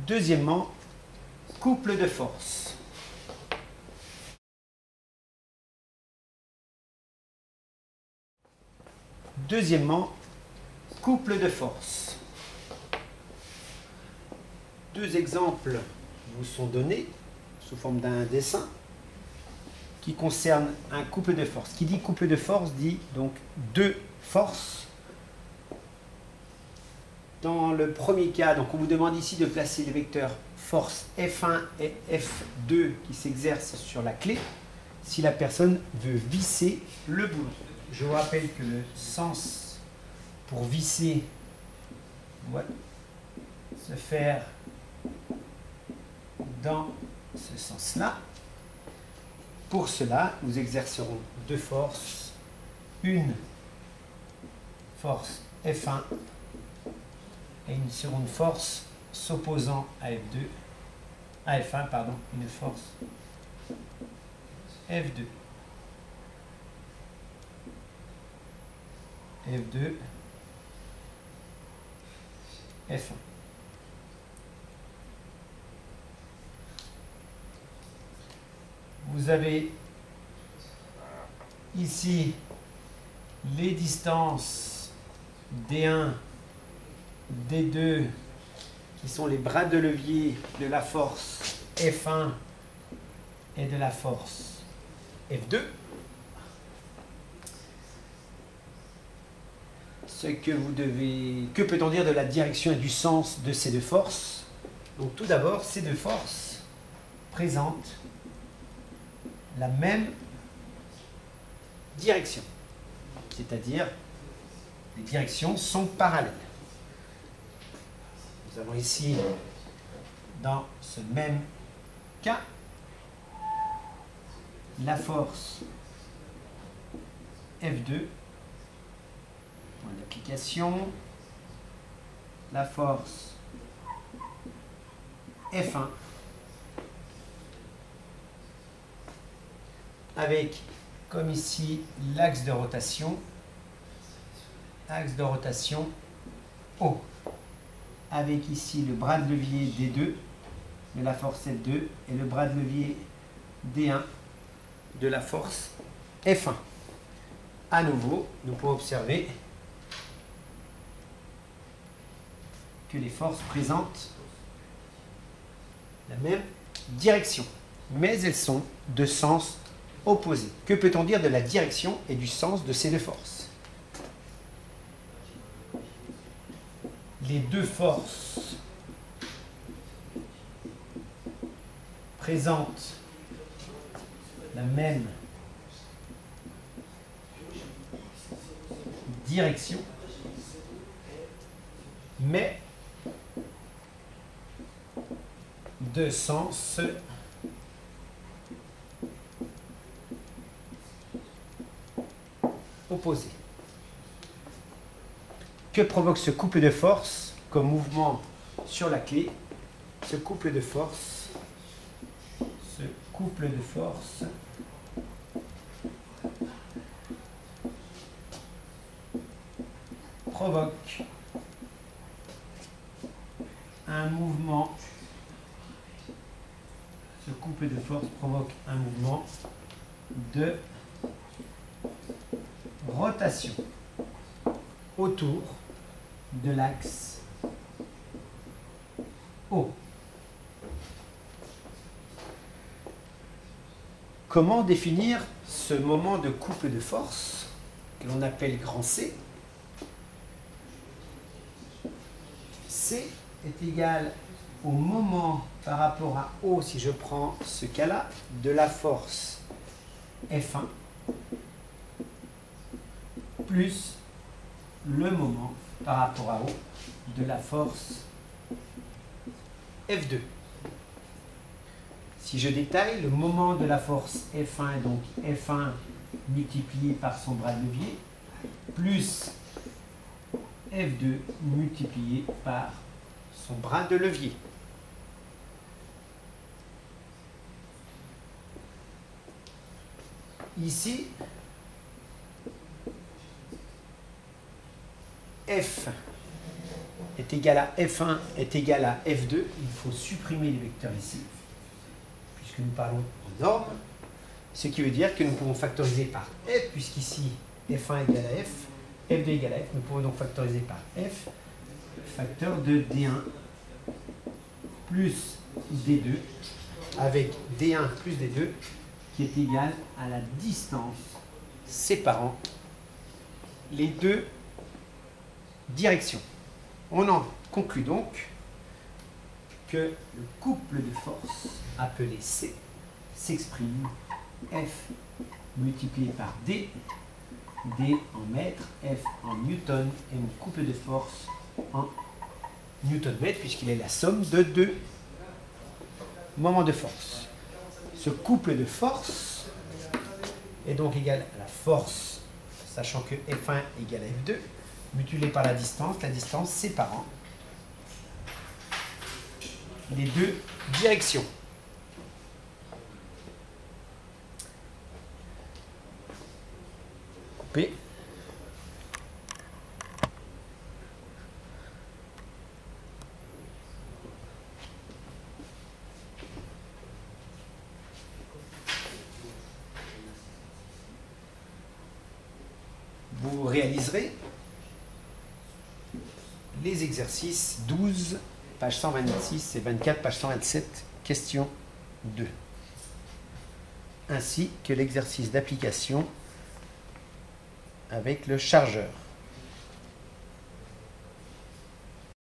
Deuxièmement, couple de force. Deuxièmement, couple de force. Deux exemples vous sont donnés sous forme d'un dessin qui concerne un couple de force. Qui dit couple de force dit donc deux forces. Dans le premier cas, donc on vous demande ici de placer les vecteurs force F1 et F2 qui s'exercent sur la clé si la personne veut visser le boulon. Je vous rappelle que le sens pour visser doit se faire dans ce sens-là. Pour cela, nous exercerons deux forces. Une force F1 et une seconde force s'opposant à F2, à F1, pardon, une force F2. F2, F1. Vous avez ici les distances D1, D2, qui sont les bras de levier de la force F1 et de la force F2. Que peut-on dire de la direction et du sens de ces deux forces? Donc tout d'abord, ces deux forces présentent la même direction, c'est-à-dire les directions sont parallèles. Nous avons ici, dans ce même cas, la force F2, point d'application, la force F1, avec, comme ici, l'axe de rotation O, avec ici le bras de levier D2 de la force F2 et le bras de levier D1 de la force F1. À nouveau, nous pouvons observer que les forces présentent la même direction, mais elles sont de sens opposés. Que peut-on dire de la direction et du sens de ces deux forces? Les deux forces présentent la même direction, mais de sens opposés. Que provoque ce couple de force comme mouvement sur la clé? Ce couple de force provoque un mouvement. Ce couple de force provoque un mouvement de rotation autour de l'axe O. Comment définir ce moment de couple de force que l'on appelle grand C? C est égal au moment par rapport à O, si je prends ce cas-là, de la force F1 plus le moment par rapport à O de la force F2. Si je détaille, le moment de la force F1 est donc F1 multiplié par son bras de levier plus F2 multiplié par son bras de levier. Ici, F est égal à F1 est égal à F2, il faut supprimer les vecteurs ici, puisque nous parlons en norme, ce qui veut dire que nous pouvons factoriser par F, puisqu'ici F1 égale à F, F2 égale à F, nous pouvons donc factoriser par F, facteur de D1 plus D2, avec D1 plus D2, qui est égal à la distance séparant les deux directions. On en conclut donc que le couple de forces appelé C s'exprime F multiplié par D, D en mètres, F en newton et mon couple de force en newton-mètre puisqu'il est la somme de deux moments de force. Ce couple de force est donc égal à la force, sachant que F1 égale à F2, multiplié par la distance séparant les deux directions. Couper. Vous réaliserez les exercices 12, page 126 et 24, page 127, question 2, ainsi que l'exercice d'application avec le chargeur.